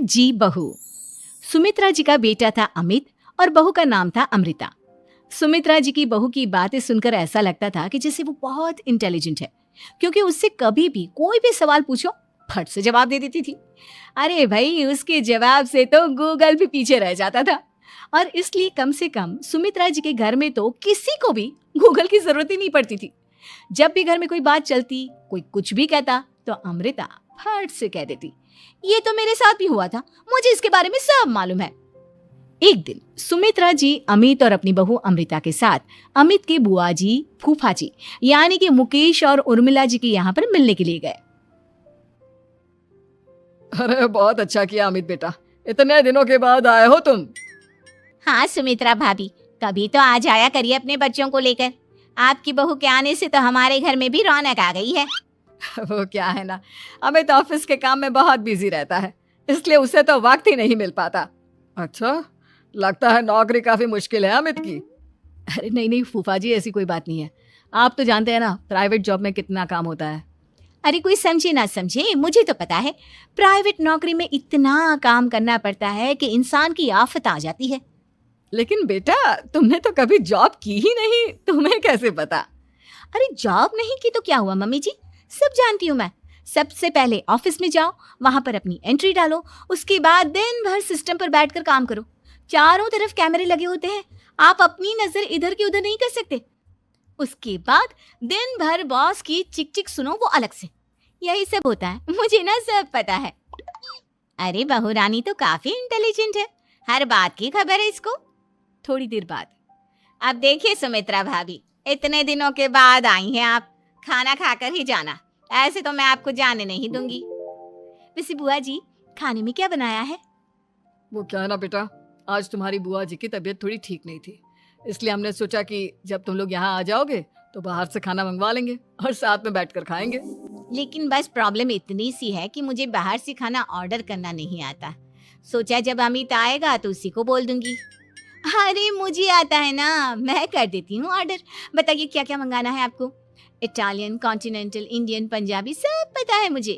जी बहू। सुमित्रा जी का बेटा था अमित और बहू का नाम था अमृता। सुमित्रा जी की बहू की बातें सुनकर ऐसा लगता था कि जैसे वो बहुत इंटेलिजेंट है, क्योंकि उससे कभी भी कोई भी सवाल पूछो फट से जवाब दे देती थी। अरे भाई, उसके जवाब से तो गूगल भी पीछे रह जाता था। और इसलिए कम से कम सुमित्रा जी के घर में तो किसी को भी गूगल की जरूरत ही नहीं पड़ती थी। जब भी घर में कोई बात चलती, कोई कुछ भी कहता, तो अमृता फट से कह देती, ये तो मेरे साथ भी हुआ था, मुझे इसके बारे में सब मालूम है। एक दिन सुमित्रा जी अमित और अपनी बहू अमृता के साथ अमित के बुआ जी, फूफा जी यानी कि मुकेश और उर्मिला जी के यहाँ पर मिलने के लिए गए। अरे बहुत अच्छा किया अमित बेटा, इतने दिनों के बाद आए हो तुम। हाँ सुमित्रा भाभी, कभी तो आ जाया करिए अपने बच्चों को लेकर। आपकी बहू के आने से तो हमारे घर में भी रौनक आ गई है। वो क्या है ना, अमित ऑफिस के काम में बहुत बिजी रहता है, इसलिए उसे तो वक्त ही नहीं मिल पाता। अच्छा, लगता है नौकरी काफी मुश्किल है अमित की। अरे नहीं नहीं फूफा जी, ऐसी कोई बात नहीं है। आप तो जानते हैं ना प्राइवेट जॉब में कितना काम होता है। अरे कोई समझे ना समझे, मुझे तो पता है प्राइवेट नौकरी में इतना काम करना पड़ता है कि इंसान की आफत आ जाती है। लेकिन बेटा, तुमने तो कभी जॉब की ही नहीं, तुम्हें कैसे पता? अरे जॉब नहीं की तो क्या हुआ मम्मी जी, सब जानती हूँ मैं। सबसे पहले ऑफिस में जाओ, वहां पर अपनी एंट्री डालो, उसके बाद दिन भर सिस्टम पर बैठकर काम करो। चारों तरफ कैमरे लगे होते हैं, आप अपनी नजर इधर की उधर नहीं कर सकते। उसके बाद दिन भर बॉस की चिक चिक सुनो, वो अलग से। यही सब होता है, मुझे ना सब पता है। अरे बहू रानी तो काफी इंटेलिजेंट है, हर बात की खबर है इसको। थोड़ी देर बाद, अब देखिए सुमित्रा भाभी, इतने दिनों के बाद आई हैं आप, खाना खाकर ही जाना, ऐसे तो मैं आपको जाने नहीं दूंगी। वैसे बुआ जी, खाने में क्या बनाया है? वो क्या है ना बेटा, आज तुम्हारी बुआ जी की तबीयत थोड़ी ठीक नहीं थी, इसलिए हमने सोचा कि जब तुम लोग यहाँ आ जाओगे तो बाहर से खाना मंगवा लेंगे और साथ में बैठकर खाएंगे। लेकिन बस प्रॉब्लम इतनी सी है कि मुझे बाहर से खाना ऑर्डर करना नहीं आता। सोचा जब अमित आएगा तो उसी को बोल दूंगी। अरे मुझे आता है ना, मैं कर देती हूँ ऑर्डर। बताइए क्या क्या मंगाना है आपको? इटालियन, कॉन्टिनेंटल, इंडियन, पंजाबी, सब पता है मुझे।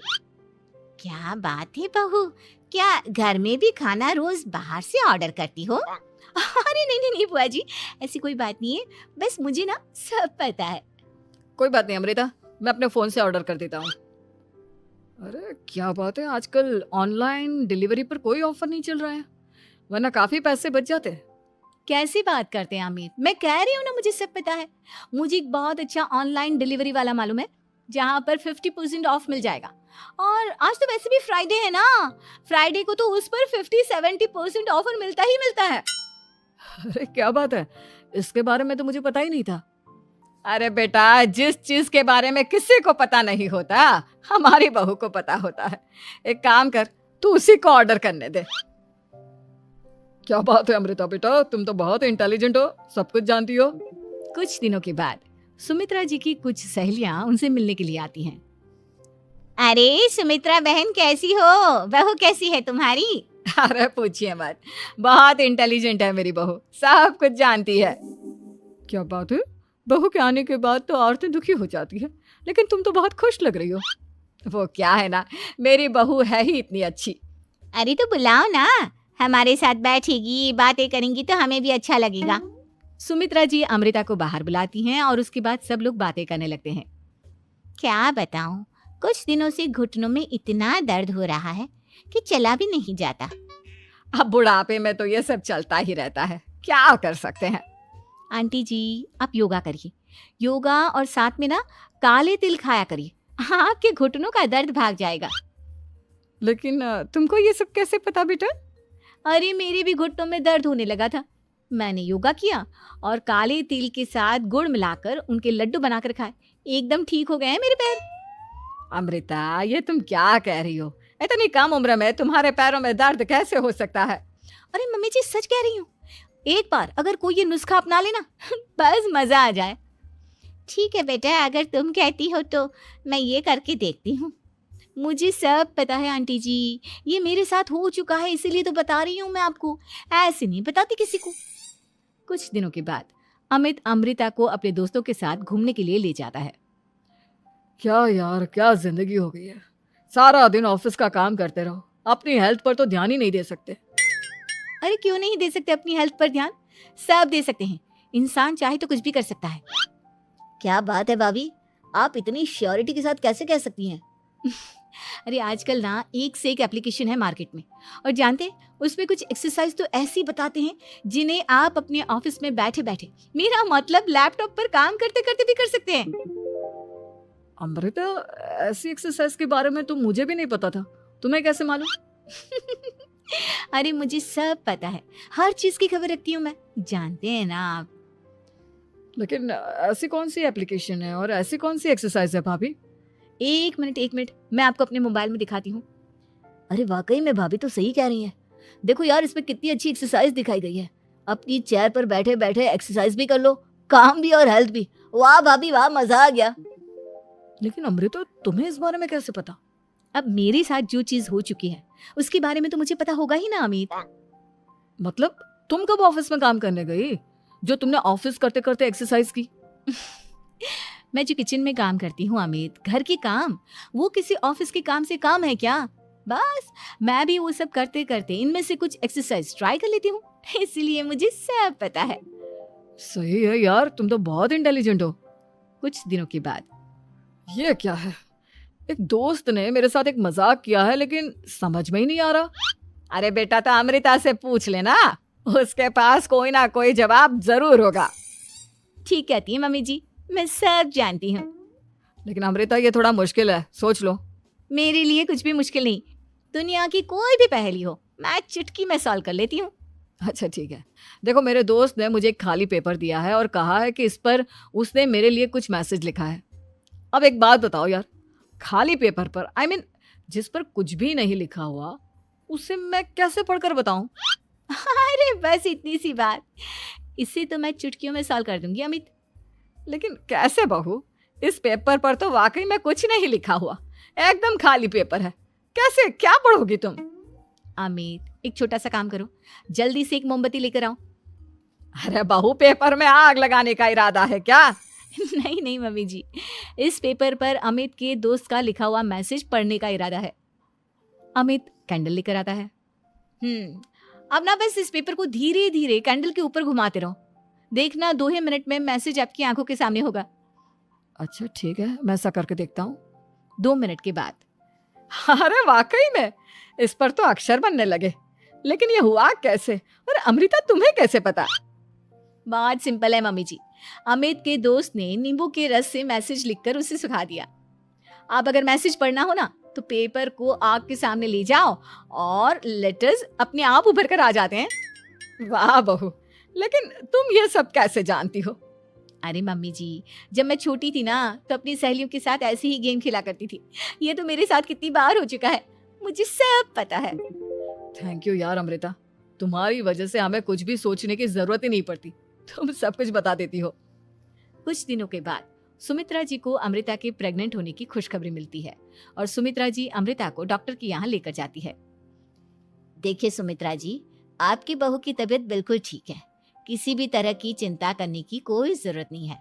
क्या बात है बहू, क्या घर में भी खाना रोज बाहर से ऑर्डर करती हो? अरे नहीं नहीं नहीं बुआ जी, ऐसी कोई बात नहीं है, बस मुझे ना सब पता है। कोई बात नहीं अमृता, मैं अपने फोन से ऑर्डर कर देता हूँ। अरे क्या बात है, आजकल ऑनलाइन डिलीवरी पर कोई ऑफर नहीं चल रहा है, वरना काफी पैसे बच जाते। कैसी बात करते हैं अमित, मैं कह रही हूँ ना मुझे सब पता है। मुझे एक बहुत अच्छा ऑनलाइन डिलीवरी वाला मालूम है, जहाँ पर 50% ऑफ मिल जाएगा। और आज तो वैसे भी फ्राइडे है ना, फ्राइडे को तो उस पर 50-70% ऑफर मिलता ही मिलता है। अरे क्या बात है, इसके बारे में तो मुझे पता ही नहीं था। अरे बेटा, जिस चीज के बारे में किसी को पता नहीं होता, हमारी बहू को पता होता है। एक काम कर, तू उसी को ऑर्डर करने दे। क्या बात है अमृता बेटा, तुम तो बहुत इंटेलिजेंट हो, सब कुछ जानती हो। कुछ दिनों के बाद सुमित्रा जी की कुछ सहेलियां उनसे मिलने के लिए आती हैं। अरे सुमित्रा बहन कैसी हो, बहू कैसी है तुम्हारी? अरे पूछिए मत, बहुत इंटेलिजेंट है मेरी बहू, सब कुछ जानती है। क्या बात है, बहू के आने के बाद तो औरतें दुखी हो जाती है, लेकिन तुम तो बहुत खुश लग रही हो। वो क्या है ना, मेरी बहू है ही इतनी अच्छी। अरे तो बुलाओ ना, हमारे साथ बैठेगी, बातें करेंगी तो हमें भी अच्छा लगेगा। सुमित्रा जी अमृता को बाहर बुलाती हैं और उसके बाद सब लोग बातें करने लगते हैं। क्या बताऊं, कुछ दिनों से घुटनों में इतना दर्द हो रहा है कि चला भी नहीं जाता। अब बुढ़ापे में तो ये सब चलता ही रहता है, क्या कर सकते हैं। आंटी जी, आप योगा करिए, योगा और साथ में ना काले तिल खाया करिए, आपके घुटनों का दर्द भाग जाएगा। लेकिन तुमको ये सब कैसे पता बेटा? अरे मेरे भी घुटनों में दर्द होने लगा था, मैंने योगा किया और काले तिल के साथ गुड़ मिलाकर उनके लड्डू बनाकर खाए, एकदम ठीक हो गए हैं मेरे पैर। अमृता, ये तुम क्या कह रही हो? इतनी कम उम्र में तुम्हारे पैरों में दर्द कैसे हो सकता है? अरे मम्मी जी सच कह रही हूँ, एक बार अगर कोई ये नुस्खा अपना लेना बस मजा आ जाए। ठीक है बेटा, अगर तुम कहती हो तो मैं ये करके देखती हूँ। मुझे सब पता है आंटी जी, ये मेरे साथ हो चुका है, इसीलिए तो बता रही हूँ मैं आपको, ऐसे नहीं बताती किसी को। कुछ दिनों के बाद अमित अमृता को अपने दोस्तों के साथ घूमने के लिए ले जाता है। क्या यार, क्या जिंदगी हो गई है, सारा दिन ऑफिस का काम करते रहो, अपनी हेल्थ पर तो ध्यान ही नहीं दे सकते। अरे क्यों नहीं दे सकते अपनी हेल्थ पर ध्यान? सब दे सकते हैं। इंसान चाहे तो कुछ भी कर सकता है। क्या बात है भाभी, आप इतनी श्योरिटी के साथ कैसे कह सकती हैं? अरे आजकल ना एक से एक एप्लीकेशन है मार्केट में, और जानते हैं उसमें कुछ एक्सरसाइज तो ऐसी बताते हैं जिन्हें आप अपने ऑफिस में बैठे बैठे, मेरा मतलब लैपटॉप पर काम करते करते भी कर सकते हैं। अमृता, ऐसी एक्सरसाइज के बारे में तो मुझे भी नहीं पता था, तुम्हें कैसे मालूम? अरे मुझे सब पता है, हर चीज की खबर रखती हूँ मैं, जानते हैं ना आप। लेकिन ऐसी कौन सी एप्लीकेशन है और ऐसी कौन सी एक्सरसाइज है भाभी? एक मिनट, मैं आपको अपने मोबाइल में दिखाती हूँ। अरे वाकई में भाभी तो सही कह रही हैं। देखो यार, इसमें कितनी अच्छी एक्सरसाइज दिखाई गई है। अपनी चेयर पर बैठे बैठे एक्सरसाइज भी कर लो, काम भी और हेल्थ भी। वाह भाभी वाह, मजा आ गया। लेकिन अमृता, तुम्हें इस बारे में कैसे पता? अब मेरे साथ जो चीज हो चुकी है उसके बारे में तो मुझे पता होगा ही ना अमित। मतलब तुम कब ऑफिस में काम करने गई जो तुमने ऑफिस करते करते एक्सरसाइज की? मैं जो किचन में काम करती हूँ अमित, घर के काम, वो किसी ऑफिस के काम से काम है क्या? बस मैं भी वो सब करते करते इनमें से कुछ एक्सरसाइज ट्राई कर लेती हूँ, इसीलिए मुझे सब पता है। सही है यार, तुम तो बहुत इंटेलिजेंट हो। कुछ दिनों के बाद, ये क्या है? एक दोस्त ने मेरे साथ एक मजाक किया है, लेकिन समझ में ही नहीं आ रहा। अरे बेटा, तो अमृता से पूछ लेना, उसके पास कोई ना कोई जवाब जरूर होगा। ठीक कहती है मम्मी जी, मैं सब जानती हूँ। लेकिन अमृता, ये थोड़ा मुश्किल है, सोच लो। मेरे लिए कुछ भी मुश्किल नहीं, दुनिया की कोई भी पहेली हो मैं चुटकी में सॉल्व कर लेती हूँ। अच्छा ठीक है, देखो मेरे दोस्त ने मुझे एक खाली पेपर दिया है और कहा है कि इस पर उसने मेरे लिए कुछ मैसेज लिखा है। अब एक बात बताओ यार, खाली पेपर पर, आई मीन जिस पर कुछ भी नहीं लिखा हुआ, उसे मैं कैसे पढ़कर बताऊं? अरे बस इतनी सी बात, इसे तो मैं चुटकियों में सॉल्व कर दूंगी अमित। लेकिन कैसे बहू? इस पेपर पर तो वाकई में कुछ नहीं लिखा हुआ, एकदम खाली पेपर है, कैसे क्या पढ़ोगी तुम? अमित, एक छोटा सा काम करो, जल्दी से एक मोमबत्ती लेकर आओ। अरे बहू, पेपर में आग लगाने का इरादा है क्या? नहीं नहीं मम्मी जी, इस पेपर पर अमित के दोस्त का लिखा हुआ मैसेज पढ़ने का इरादा है। अमित कैंडल लेकर आता है। अब ना बस इस पेपर को धीरे धीरे कैंडल के ऊपर घुमाते रहो, देखना 2 ही मिनट में मैसेज आपकी आंखों के सामने होगा। अच्छा ठीक है, मैं ऐसा करके देखता हूँ। 2 मिनट के बाद, अरे वाकई में इस पर तो अक्षर बनने लगे, लेकिन ये हुआ कैसे? और अमृता, तुम्हें कैसे पता? बहुत सिंपल है मम्मी जी, अमित के दोस्त ने नींबू के रस से मैसेज लिखकर उसे सुखा दिया। आप अगर मैसेज पढ़ना हो ना तो पेपर को आग के सामने ले जाओ और लेटर्स अपने आप उभर कर आ जाते हैं। वाह बहू, लेकिन तुम ये सब कैसे जानती हो? अरे मम्मी जी, जब मैं छोटी थी ना तो अपनी सहेलियों के साथ ऐसे ही गेम खेला करती थी। ये तो मेरे साथ कितनी बार हो चुका है, मुझे सब पता है। थैंक यू यार अमृता, तुम्हारी वजह से हमें कुछ भी सोचने की जरूरत ही नहीं पड़ती, तुम सब कुछ बता देती हो। कुछ दिनों के बाद सुमित्रा जी को अमृता के प्रेग्नेंट होने की खुशखबरी मिलती है और सुमित्रा जी अमृता को डॉक्टर के यहाँ लेकर जाती है। देखिए सुमित्रा जी, आपकी बहू की तबीयत बिल्कुल ठीक है, किसी भी तरह की चिंता करने की कोई जरूरत नहीं है,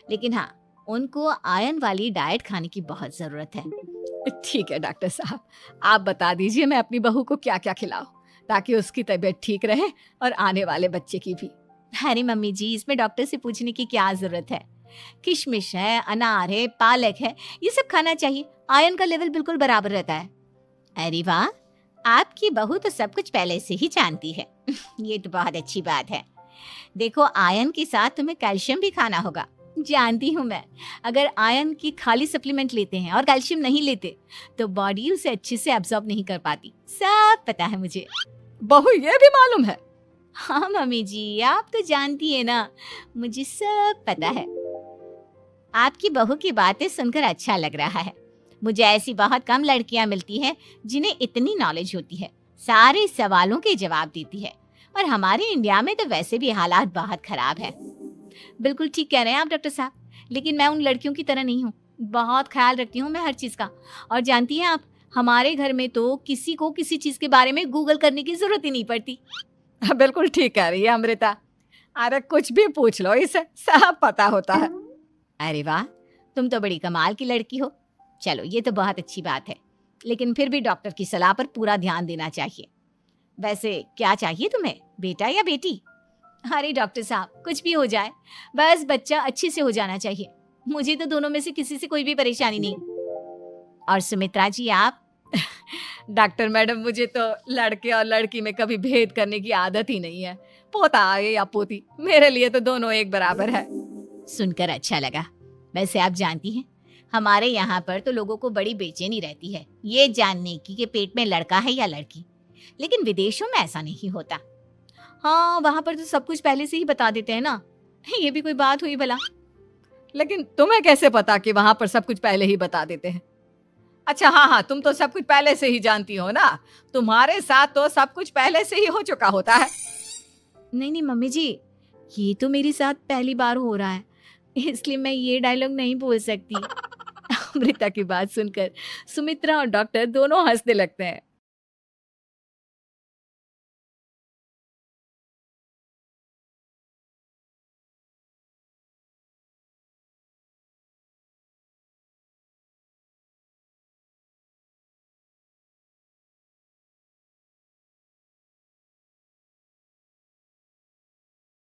लेकिन हाँ, उनको आयरन वाली डाइट खाने की बहुत जरूरत है। ठीक है डॉक्टर साहब, आप बता दीजिए मैं अपनी बहू को क्या क्या खिलाऊं ताकि उसकी तबीयत ठीक रहे और आने वाले बच्चे की भी। अरे मम्मी जी, इसमें डॉक्टर से पूछने की क्या जरूरत है, किशमिश है, अनार है, पालक है, ये सब खाना चाहिए, आयरन का लेवल बिल्कुल बराबर रहता है। अरे वाह, आपकी बहू तो सब कुछ पहले से ही जानती है। ये तो बहुत अच्छी बात है। देखो, आयरन के साथ तुम्हें कैल्शियम भी खाना होगा। जानती हूँ मैं, अगर आयरन की खाली सप्लीमेंट लेते हैं और कैल्शियम नहीं लेते तो बॉडी उसे अच्छे से एब्जॉर्ब नहीं कर पाती, सब पता है मुझे। बहू, ये भी मालूम है? हाँ मम्मी जी, आप तो जानती है ना, मुझे सब पता है। आपकी बहू की बातें सुनकर अच्छा लग रहा है। मुझे ऐसी बहुत कम लड़कियां मिलती हैं जिन्हें इतनी नॉलेज होती है, सारे सवालों के जवाब देती है, और हमारे इंडिया में तो वैसे भी हालात बहुत खराब है। बिल्कुल ठीक कह रहे हैं आप डॉक्टर साहब, लेकिन मैं उन लड़कियों की तरह नहीं हूँ, बहुत ख्याल रखती हूँ मैं हर चीज़ का। और जानती हैं आप, हमारे घर में तो किसी को किसी चीज़ के बारे में गूगल करने की जरूरत ही नहीं पड़ती। बिल्कुल ठीक कह रही है अमृता, अरे कुछ भी पूछ लो, इसे सब पता होता है। अरे वाह, तुम तो बड़ी कमाल की लड़की हो। चलो, ये तो बहुत अच्छी बात है। लेकिन फिर भी डॉक्टर की सलाह पर पूरा ध्यान देना चाहिए। वैसे क्या चाहिए तुम्हें, बेटा या बेटी? अरे डॉक्टर साहब, कुछ भी हो जाए, बस बच्चा अच्छे से हो जाना चाहिए। मुझे तो दोनों में से किसी से कोई भी परेशानी नहीं। और सुमित्रा जी आप? डॉक्टर मैडम, मुझे तो लड़के और लड़की में कभी भेद करने की आदत ही नहीं है। पोता आए या पोती, मेरे लिए तो दोनों एक बराबर है। सुनकर अच्छा लगा। वैसे आप जानती हैं, हमारे यहाँ पर तो लोगों को बड़ी बेचैनी रहती है ये जानने की कि पेट में लड़का है या लड़की, लेकिन विदेशों में ऐसा नहीं होता। हाँ, वहां पर तो सब कुछ पहले से ही बता देते हैं ना। ये भी कोई बात हुई भला? लेकिन तुम्हें कैसे पता कि वहां पर सब कुछ पहले ही बता देते हैं? अच्छा, हाँ हाँ, तुम तो सब कुछ पहले से ही जानती हो ना। तुम्हारे साथ तो सब कुछ पहले से ही हो चुका होता है। नहीं नहीं मम्मी जी, ये तो मेरे साथ पहली बार हो रहा है, इसलिए मैं ये डायलॉग नहीं बोल सकती। अमृता की बात सुनकर सुमित्रा और डॉक्टर दोनों हंसने लगते हैं।